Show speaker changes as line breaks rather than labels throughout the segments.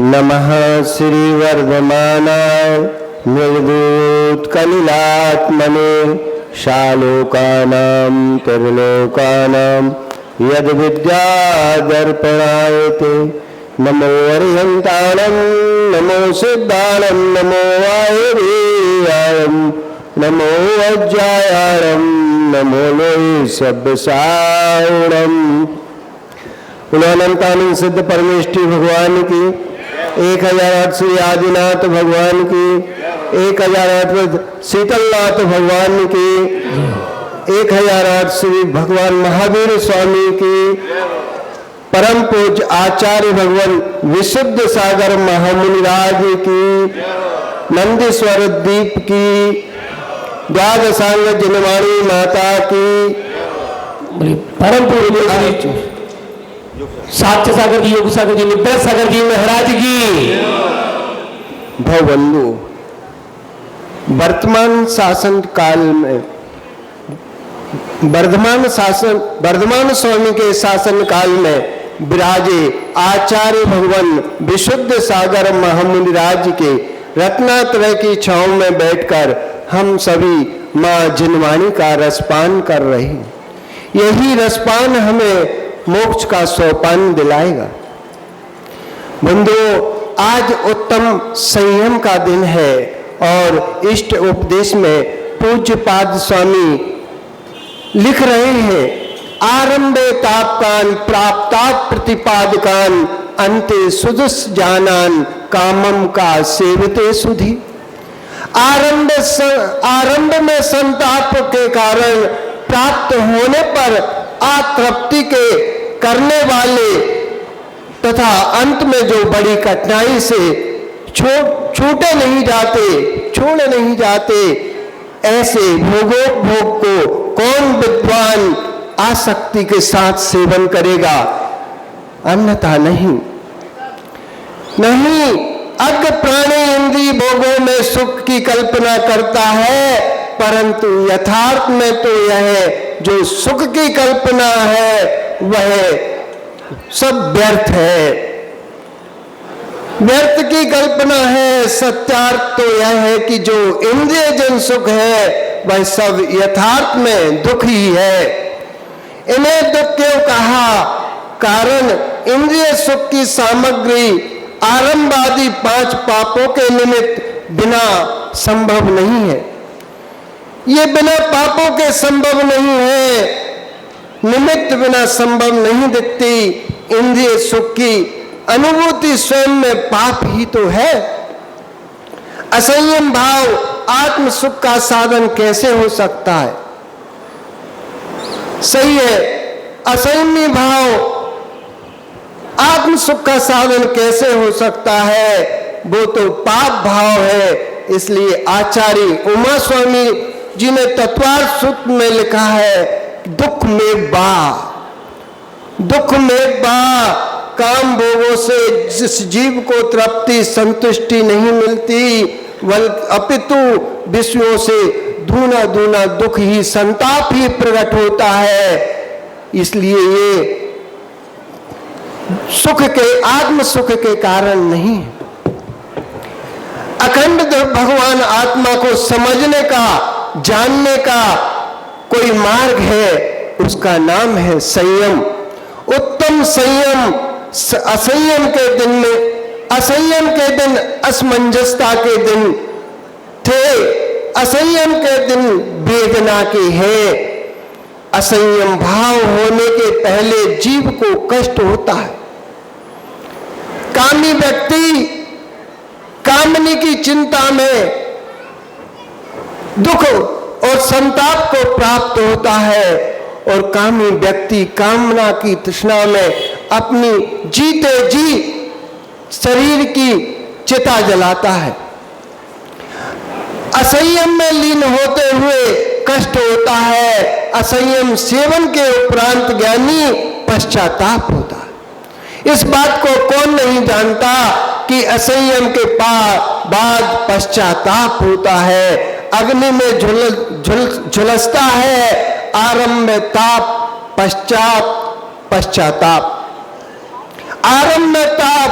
नमः श्रीवर्धमानाय निर्दूतकलिलात्मने शालोकानां त्रिलोकानां यद्विद्यादर्पणायते। नमो अर्यन्ताणं नमो सिद्धाणं नमो वायुदेवायं नमो वज्रायाणं नमो लोहि सब्बसारणं। अनंतानंद सिद्ध परमेष्ठी भगवान की 1008 श्री आदिनाथ भगवान की 1008 शीतलनाथ भगवान की 1008 श्री भगवान महावीर स्वामी की परम पूज्य आचार्य भगवान विशुद्ध सागर महामुनिराज की नंदीश्वर दीप की द्वादशांग जनवाणी माता की परम पूज्य साक्ष्य सागर जी योग सागर जी निब्बत सागर जी महाराज की भवबंधु। वर्तमान शासन काल में वर्धमान स्वामी के शासन काल में विराजे आचार्य भगवान विशुद्ध सागर महामुनिराज के रत्नात्रय की छांव में बैठकर हम सभी मां जिनवाणी का रसपान कर रहे हैं। यही रसपान हमें मोक्ष का सोपान दिलाएगा। बंधुओं, आज उत्तम संयम का दिन है और इष्ट उपदेश में पूज्य पाद स्वामी लिख रहे हैं, आरंभे तापकान प्राप्तात प्रतिपादकान अंते सुदुस जानान कामम का सेवते सुधि। आरंभ में संताप के कारण प्राप्त होने पर अतृप्ति के करने वाले तथा अंत में जो बड़ी कठिनाई से छोड़ नहीं जाते ऐसे भोगोपभोग को कौन विद्वान आसक्ति के साथ सेवन करेगा, अन्यथा नहीं। अज्ञ प्राणी इंद्रिय भोगों में सुख की कल्पना करता है, परंतु यथार्थ में तो यह जो सुख की कल्पना है वह सब व्यर्थ है, व्यर्थ की कल्पना है। सत्यार्थ तो यह है कि जो इंद्रिय जन सुख है वह सब यथार्थ में दुख ही है। इन्हें दुख क्यों कहा? कारण इंद्रिय सुख की सामग्री आरंभादि 5 पापों के निमित्त बिना संभव नहीं है। ये बिना पापों के संभव नहीं है, निमित्त बिना संभव नहीं दिखती। इंद्रिय सुख की अनुभूति स्वयं में पाप ही तो है। असंयम भाव आत्म सुख का साधन कैसे हो सकता है? सही है, असंयमी भाव आत्म सुख का साधन कैसे हो सकता है? वो तो पाप भाव है। इसलिए आचार्य उमा स्वामी जी ने तत्वार्थ सूत्र में लिखा है, दुख में बा काम भोगों से जिस जीव को तृप्ति संतुष्टि नहीं मिलती, अपितु विषयों से दूना दुख ही संताप ही प्रकट होता है। इसलिए ये सुख के आत्म सुख के कारण नहीं। अखंड भगवान आत्मा को समझने का जानने का कोई मार्ग है, उसका नाम है संयम। उत्तम संयम असंयम के दिन असमंजसता के दिन थे, असंयम के दिन वेदना के हैं। असंयम भाव होने के पहले जीव को कष्ट होता है। कामी व्यक्ति कामनी की चिंता में दुख और संताप को प्राप्त होता है, और कामी व्यक्ति कामना की तृष्णा में अपनी जीते जी शरीर की चिता जलाता है। असंयम में लीन होते हुए कष्ट होता है। असंयम सेवन के उपरांत ज्ञानी पश्चाताप होता है। इस बात को कौन नहीं जानता कि असंयम के बाद पश्चाताप होता है। अग्नि में झुलसता है, आरंभ में ताप पश्चाताप। आरंभ में ताप,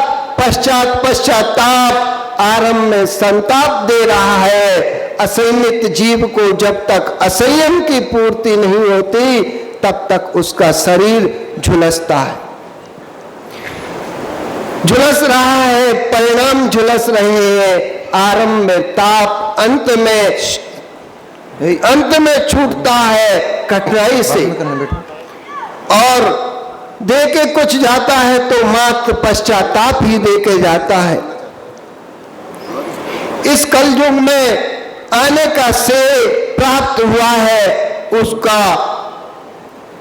पश्चाताप, आरंभ में संताप दे रहा है। असंयमित जीव को जब तक असंयम की पूर्ति नहीं होती तब तक उसका शरीर झुलसता है, झुलस रहा है, परिणाम झुलस रहे हैं। आरंभ में ताप, अंत में छूटता है कठिनाई से, और दे के कुछ जाता है तो मात्र पश्चाताप ही दे के जाता है। इस कलयुग में आने का श्रेय प्राप्त हुआ है, उसका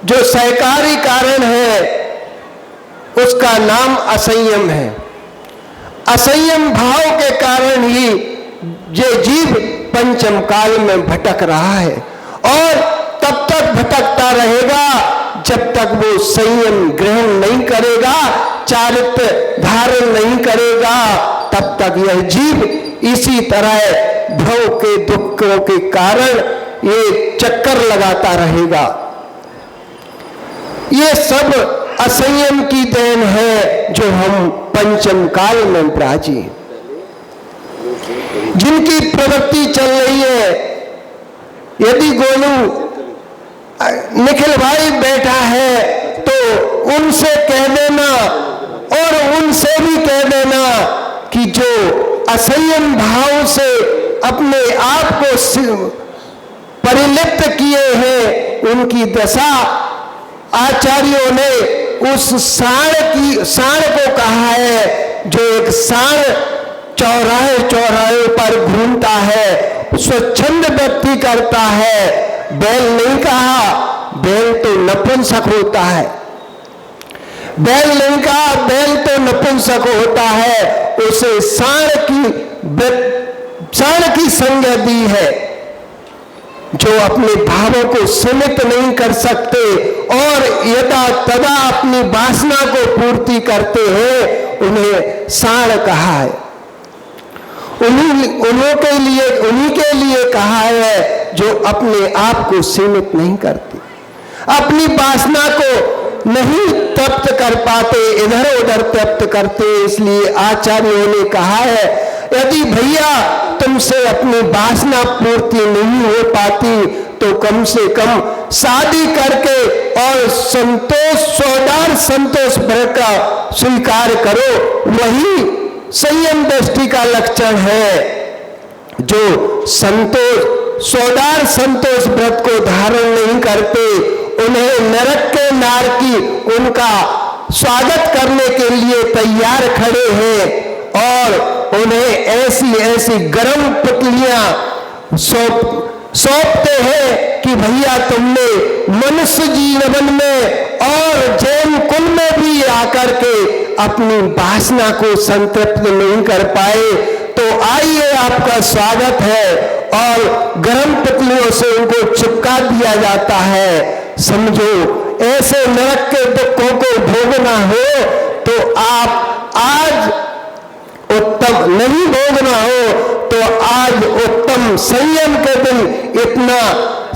जो सहकारी कारण है उसका नाम असंयम है। असंयम भाव के कारण ही ये जीव पंचम काल में भटक रहा है, और तब तक भटकता रहेगा जब तक वो संयम ग्रहण नहीं करेगा, चारित्र धारण नहीं करेगा, तब तक यह जीव इसी तरह भव के दुखों के कारण ये चक्कर लगाता रहेगा। ये सब असंयम की देन है जो हम पंचम काल में विराजी, जिनकी प्रवृत्ति चल रही है। यदि गोलू निखिल भाई बैठा है तो उनसे कह देना, और उनसे भी कह देना कि जो असंयम भाव से अपने आप को परिलिप्त किए हैं, उनकी दशा आचार्यों ने उस सांड को कहा है, जो एक सांड चौराहे पर घूमता है, स्वच्छंद व्यक्ति करता है। बैल नहीं कहा, बैल तो नपुंसक होता है। बैल नहीं कहा, बैल तो नपुंसक होता है। उसे सांड की संज्ञा दी है, जो अपने भावों को सीमित नहीं कर सकते और यदा तदा अपनी वासना को पूर्ति करते हैं, उन्हें सांड कहा है। उन्हीं के लिए कहा है जो अपने आप को सीमित नहीं करते, अपनी वासना को नहीं तृप्त कर पाते, इधर उधर तृप्त करते। इसलिए आचार्यों ने कहा है, यदि भैया तुमसे अपनी वासना पूर्ति नहीं हो पाती तो कम से कम शादी करके और सौदार संतोष भर का स्वीकार करो। वही संयम दृष्टि का लक्षण है। जो सौदार संतोष व्रत को धारण नहीं करते, उन्हें नरक के नारकी उनका स्वागत करने के लिए तैयार खड़े हैं, और उन्हें ऐसी गरम पुतलियां सौंपते हैं कि भैया तुमने मनुष्य जीवन में और जैन कुल में भी आकर के अपनी वासना को संतृप्त नहीं कर पाए, तो आइए आपका स्वागत है। और गरम पुतलियों से उनको चिपका दिया जाता है। समझो, ऐसे नरक के दुखों को भोगना हो तो आप आज उत्तम नहीं भोगना हो तो आज उत्तम संयम के दिन इतना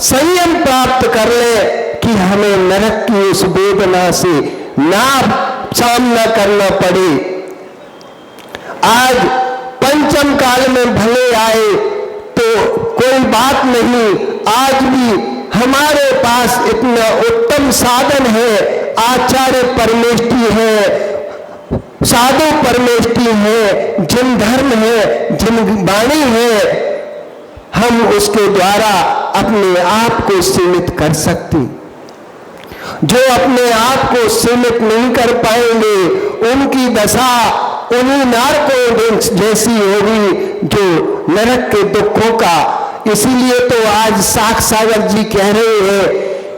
संयम प्राप्त कर ले कि हमें नरक की उस वेदना से ना सामना करना पड़े। आज पंचम काल में भले आए तो कोई बात नहीं, आज भी हमारे पास इतना उत्तम साधन है। आचार्य परमेष्ठी है, साधु परमेष्ठी है, जिन धर्म है, जिन वाणी है, हम उसके द्वारा अपने आप को सीमित कर सकते। जो अपने आप को सीमित नहीं कर पाएंगे, उनकी दशा उन्हीं नारकों जैसी होगी जो नरक के दुखों का। इसीलिए तो आज साख सागर जी कह रहे हैं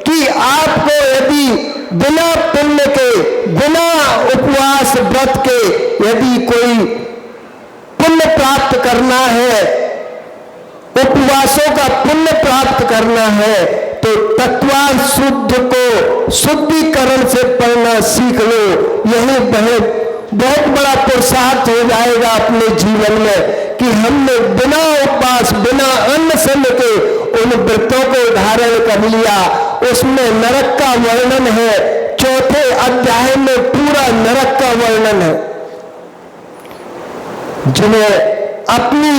कि आपको यदि बिना पुण्य के, बिना उपवास व्रत के यदि कोई पुण्य प्राप्त करना है, उपवासों का पुण्य प्राप्त करना है, तो तत्वार्थ शुद्ध को शुद्धिकरण से पढ़ना सीख लो। यही बहुत बड़ा पुरुषार्थ हो जाएगा अपने जीवन में कि हमने बिना उपवास, बिना अन्न सन के उन व्रतों को धारण कर लिया, उसमें नरक का वर्णन है। चौथे अध्याय में पूरा नरक का वर्णन है। जिन्हें अपनी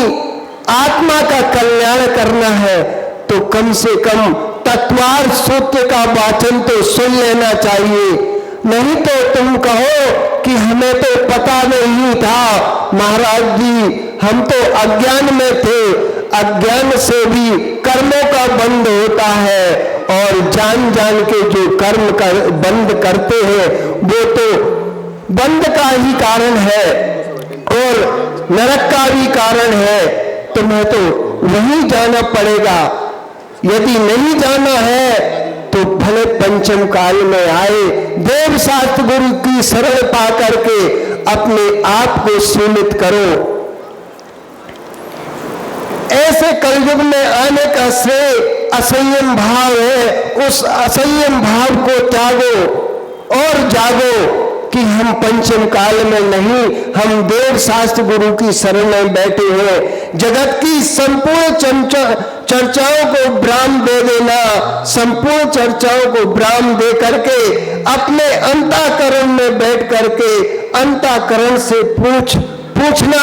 आत्मा का कल्याण करना है तो कम से कम तत्वार सूत्र का वाचन तो सुन लेना चाहिए। नहीं तो तुम कहो कि हमें तो पता नहीं था महाराज जी, हम तो अज्ञान में थे। अज्ञान से भी कर्मों का बंध होता है और जान जान के जो कर्म बंद करते हैं वो तो बंद का ही कारण है और नरक का भी कारण है। तुम्हें तो वहीं जाना पड़ेगा। यदि नहीं जाना है तो भले पंचम काल में आए देव शास्त्र गुरु की शरण पा करके अपने आप को सीमित करो। ऐसे कलयुग में आने का श्रेय असंयम भाव है। उस असंयम भाव को त्यागो और जागो कि हम पंचम काल में नहीं, हम देव शास्त्र गुरु की शरण में बैठे हैं। जगत की संपूर्ण चर्चाओं को विराम दे देना, संपूर्ण चर्चाओं को विराम दे करके अपने अंतःकरण में बैठ करके अंतःकरण से पूछना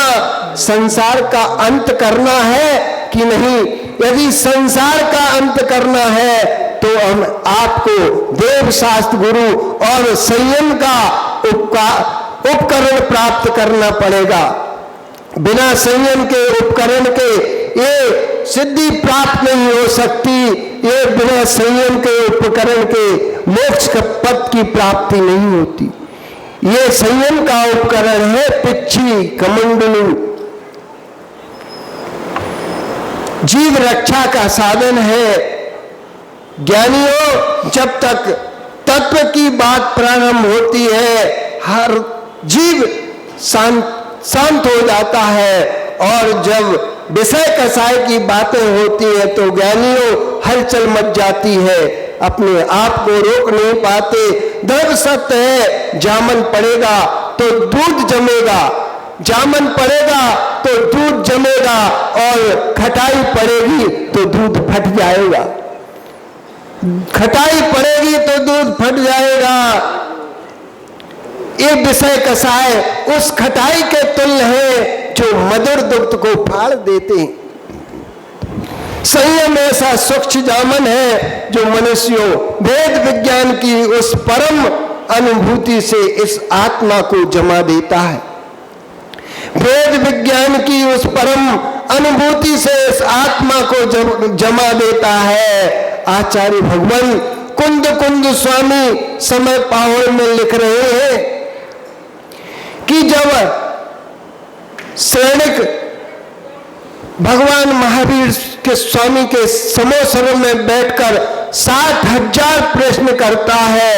संसार का अंत करना है कि नहीं। यदि संसार का अंत करना है तो हम आपको देव शास्त्र गुरु और संयम का उपकरण प्राप्त करना पड़ेगा। बिना संयम के उपकरण के ये सिद्धि प्राप्त नहीं हो सकती। ये बिना संयम के उपकरण के मोक्ष का पद की प्राप्ति नहीं होती। ये संयम का उपकरण है पिच्छी कमंडलू, जीव रक्षा का साधन है। ज्ञानियों, जब तक तत्व की बात प्रारंभ होती है हर जीव शांत हो जाता है और जब विषय कसाय की बातें होती है तो ज्ञानियों हलचल मच जाती है, अपने आप को रोक नहीं पाते। धर्म सत्य है, जामन पड़ेगा तो दूध जमेगा, जामन पड़ेगा तो दूध जमेगा और खटाई पड़ेगी तो दूध फट जाएगा। खटाई पड़ेगी तो दूध फट जाएगा। ये विषय कसाय उस खटाई के तुल्य है जो मधुर दुग्ध को फाड़ देते हैं। संयम ऐसा सूक्ष्म जामन है जो मनुष्यों वेद विज्ञान की उस परम अनुभूति से इस आत्मा को जमा देता है। वेद विज्ञान की उस परम अनुभूति से इस आत्मा को जमा देता है। आचार्य भगवान कुंद कुंद स्वामी समय पावड़ में लिख रहे हैं कि जब सैनिक भगवान महावीर के स्वामी के समोसर में बैठकर 60,000 प्रश्न करता है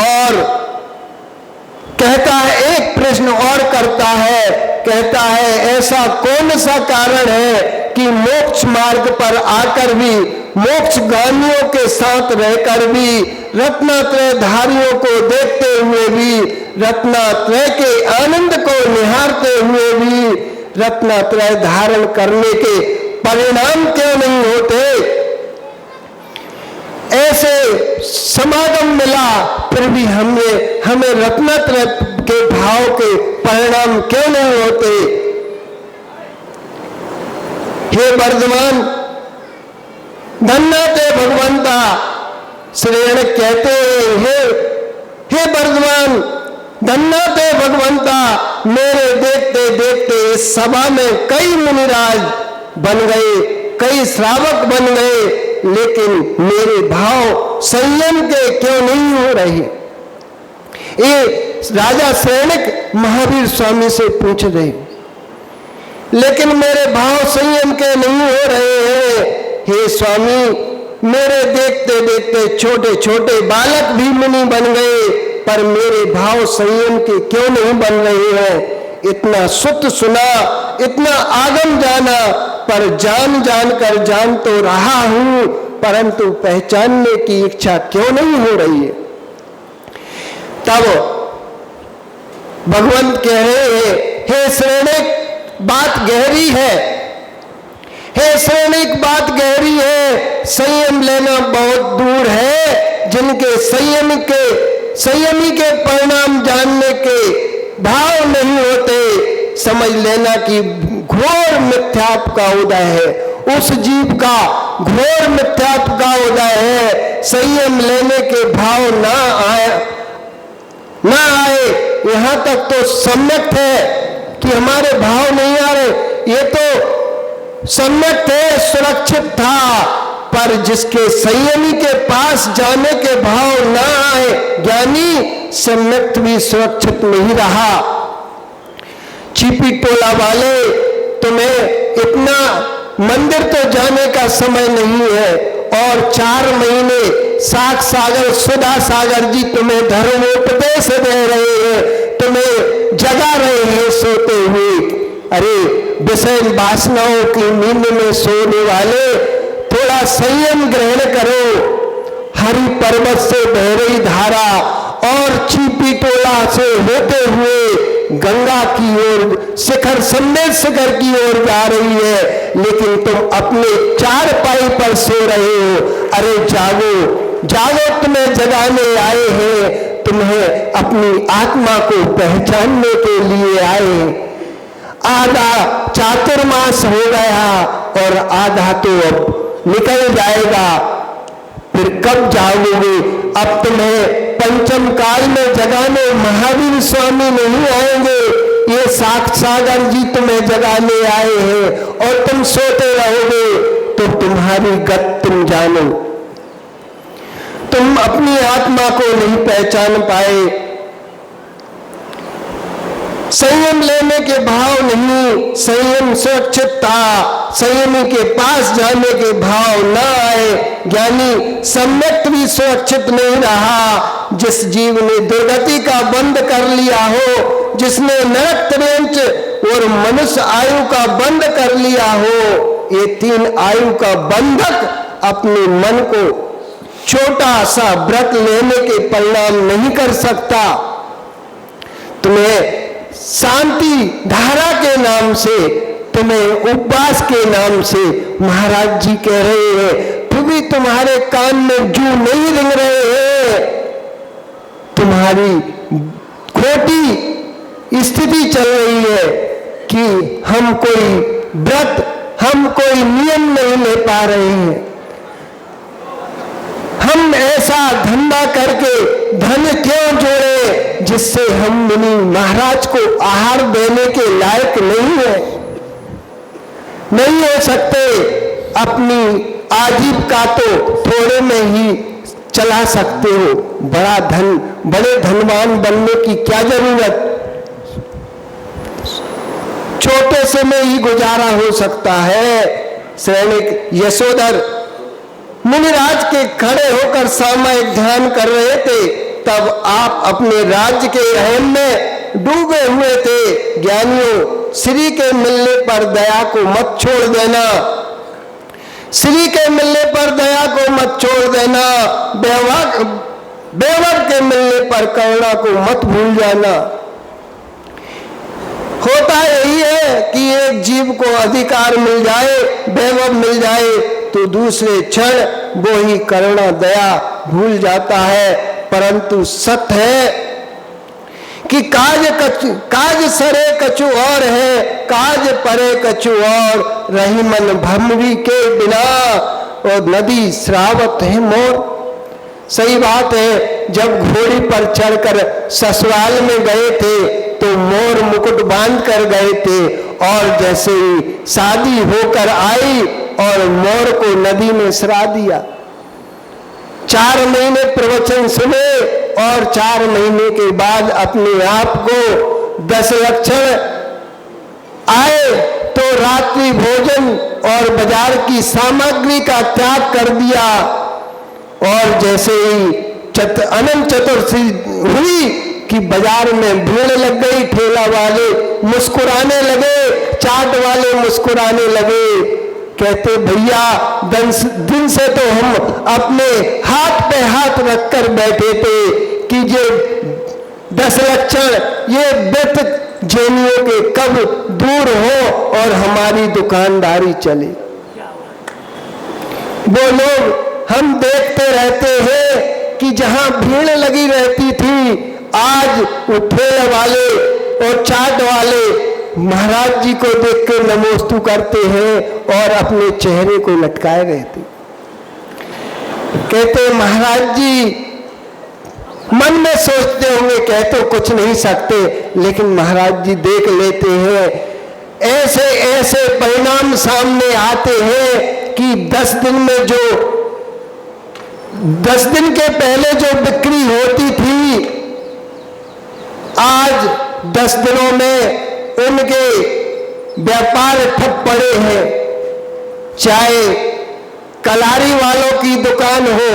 और कहता है, एक प्रश्न और करता है, कहता है ऐसा कौन सा कारण है कि मोक्ष मार्ग पर आकर भी, मोक्ष गामियों के साथ रहकर भी, रत्नात्रय धारियों को देखते हुए भी, रत्नात्रय के आनंद को निहारते हुए भी रत्नात्रय धारण करने के परिणाम क्यों नहीं होते। ऐसे समागम मिला फिर भी हमें रत्नात्रय के भाव के परिणाम क्यों नहीं होते। हे वर्धमान धन्य ते भगवंता, श्रेण कहते हैं हे वर्धमान धन्य ते भगवंता, मेरे देखते देखते इस सभा में कई मुनिराज बन गए, कई श्रावक बन गए, लेकिन मेरे भाव संयम के क्यों नहीं हो रहे। ये राजा सैनिक महावीर स्वामी से पूछ रहे, लेकिन मेरे भाव संयम के नहीं हो रहे हैं। हे स्वामी, मेरे देखते देखते छोटे छोटे बालक भी मुनि बन गए, पर मेरे भाव संयम के क्यों नहीं बन रहे हैं। इतना सुत सुना, इतना आगम जाना, पर जान जान कर जान तो रहा हूं, परंतु पहचानने की इच्छा क्यों नहीं हो रही है। तब भगवंत कह रहे हैं, हे श्रेणिक बात गहरी है, हे श्रेणिक बात गहरी है, संयम ले लेना बहुत दूर है। जिनके संयमी के परिणाम जानने के भाव नहीं होते, समझ लेना कि घोर मिथ्यात्व का उदय है। उस जीव का घोर मिथ्यात्व का उदय है। संयम लेने के भाव ना आए। यहां तक तो सम्यक है कि हमारे भाव नहीं आ रहे, ये तो सम्यक है, सुरक्षित था। पर जिसके संयमी के पास जाने के भाव ना आए, ज्ञानी सम्यक भी सुरक्षित नहीं रहा। चीपी टोला वाले, तुम्हें इतना मंदिर तो जाने का समय नहीं है, और 4 महीने साख सागर सुधा सागर जी तुम्हें धर्मोपदेश दे रहे हैं, तुम्हें जगा रहे हैं सोते हुए। अरे विषय वासनाओं की नींद में सोने वाले, थोड़ा संयम ग्रहण करो। हरि पर्वत से बह रही धारा और चीपी टोला से होते हुए गंगा की ओर, शिखर संदेश शिखर की ओर जा रही है, लेकिन तुम अपने 4 पाई पर सो रहे हो। अरे जागो जागो, तुम्हें जगाने आए हैं, तुम्हें अपनी आत्मा को पहचानने के लिए आए। आधा चातुर्मास हो गया और आधा तो अब निकल जाएगा, फिर कब जाओगे? अब तुम्हें पंचम काल में जगाने महावीर स्वामी नहीं आएंगे, ये साख सागर जी तुम्हें जगाने आए हैं, और तुम सोते रहोगे तो तुम्हारी गत तुम जानो। तुम अपनी आत्मा को नहीं पहचान पाए। संयम लेने के भाव नहीं, संयम सुरक्षितता, संयमी के पास जाने के भाव न आए, ज्ञानी सम्यक भी सुरक्षित नहीं रहा। जिस जीव ने दुर्गति का बंद कर लिया हो, जिसने नरक त्रेंच और मनुष्य आयु का बंद कर लिया हो, ये 3 आयु का बंधक अपने मन को छोटा सा व्रत लेने के परिणाम नहीं कर सकता। तुम्हें शांति धारा के नाम से, तुम्हें उपवास के नाम से महाराज जी कह रहे हैं, फिर भी तुम्हारे कान में जू नहीं रिंग रहे हैं। तुम्हारी खोटी स्थिति चल रही है कि हम कोई व्रत, हम कोई नियम नहीं ले पा रहे हैं। हम ऐसा धंधा करके धन क्यों जोड़े जिससे हम मुनि महाराज को आहार देने के लायक नहीं है, नहीं हो सकते। अपनी आजीविका तो थोड़े में ही चला सकते हो, बड़े धनवान बनने की क्या जरूरत? छोटे से में ही गुजारा हो सकता है। सैनिक यशोधर मुनिराज के खड़े होकर सामयिक ध्यान कर रहे थे, तब आप अपने राज्य के अहम में डूबे हुए थे। ज्ञानियों, श्री के मिलने पर दया को मत छोड़ देना, श्री के मिलने पर दया को मत छोड़ देना, बेवक के मिलने पर करुणा को मत भूल जाना। होता यही है कि एक जीव को अधिकार मिल जाए, वैभव मिल जाए, तो दूसरे क्षण वो ही करुणा दया भूल जाता है। परंतु सत्य है कि काज सरे कछु और है, काज परे कछु और, रही मन भ्रमरी के बिना, और नदी श्रावत है मोर। सही बात है, जब घोड़ी पर चढ़कर ससुराल में गए थे तो मोर मुकुट बांध कर गए थे, और जैसे ही शादी होकर आई और मोर को नदी में सरा दिया। 4 महीने प्रवचन सुने और 4 महीने के बाद अपने आप को 10 लक्षण आए तो रात्रि भोजन और बाजार की सामग्री का त्याग कर दिया, और जैसे ही अनंत चतुर्थी हुई कि बाजार में भीड़ लग गई, ठेला वाले मुस्कुराने लगे, चाट वाले मुस्कुराने लगे। कहते भैया, दिन से तो हम अपने हाथ पे हाथ रखकर बैठे थे कि ये 10 लक्षण ये व्रत जैनियों के कब दूर हो और हमारी दुकानदारी चले। वो लोग हम देखते रहते हैं कि जहां भीड़ लगी रहती थी, आज वो ठेले वाले और चाट वाले महाराज जी को देख के नमोस्तु करते हैं और अपने चेहरे को लटकाए रहते। कहते महाराज जी मन में सोचते होंगे, कह तो कुछ नहीं सकते, लेकिन महाराज जी देख लेते हैं। ऐसे ऐसे परिणाम सामने आते हैं कि 10 दिन में जो 10 दिन के पहले जो बिक्री होती थी, आज 10 दिनों में उनके व्यापार ठप पड़े हैं। चाहे कलारी वालों की दुकान हो,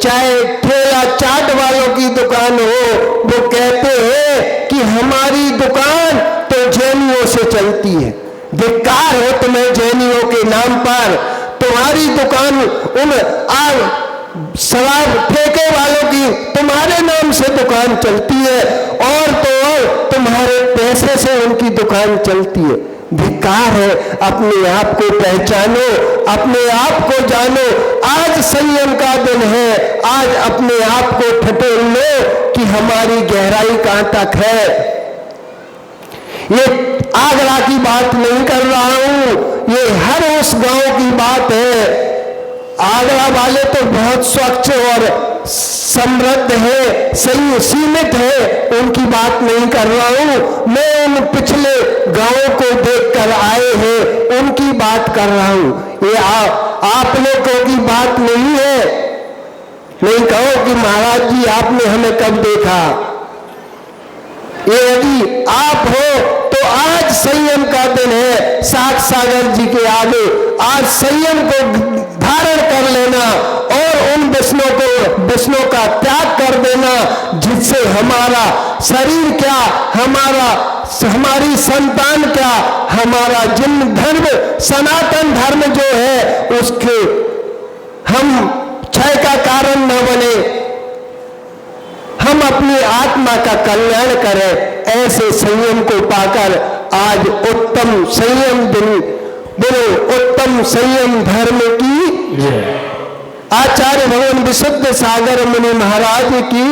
चाहे ठेला चाट वालों की दुकान हो, वो कहते हैं कि हमारी दुकान तो जैनियों से चलती है। धिक्कार हो तुम्हें जैनियों के नाम पर, तुम्हारी दुकान उन शराब ठेके वालों की तुम्हारे नाम से दुकान चलती है, और तो और तुम्हारे पैसे से उनकी दुकान चलती है। धिक्कार है। अपने आप को पहचानो, अपने आप को जानो। आज संयम का दिन है। आज अपने आप को ठटोल लो कि हमारी गहराई कहां तक है। ये आगरा की बात नहीं कर रहा हूं, ये हर उस गांव की बात है। आगरा वाले तो बहुत स्वच्छ और समृद्ध है, सही सीमित है, उनकी बात नहीं कर रहा हूं। मैं उन पिछले गांवों को देखकर आए हैं, उनकी बात कर रहा हूं। ये आप लोगों की बात नहीं है। नहीं कहो कि महाराज जी आपने हमें कब देखा। ये यदि आप हो तो आज संयम का दिन है। सात सागर जी के आगे आज संयम को धारण कर लेना और उन विष्णु का त्याग कर देना, जिससे हमारा शरीर क्या, हमारी संतान क्या, हमारा जिन धर्म सनातन धर्म जो है उसके हम क्षय का कारण न बने, हम अपनी आत्मा का कल्याण करें। ऐसे संयम को पाकर आज उत्तम संयम दिन बोलो, उत्तम संयम धर्म की। आचार्य भगवान विशुद्ध सागर मुनि महाराज की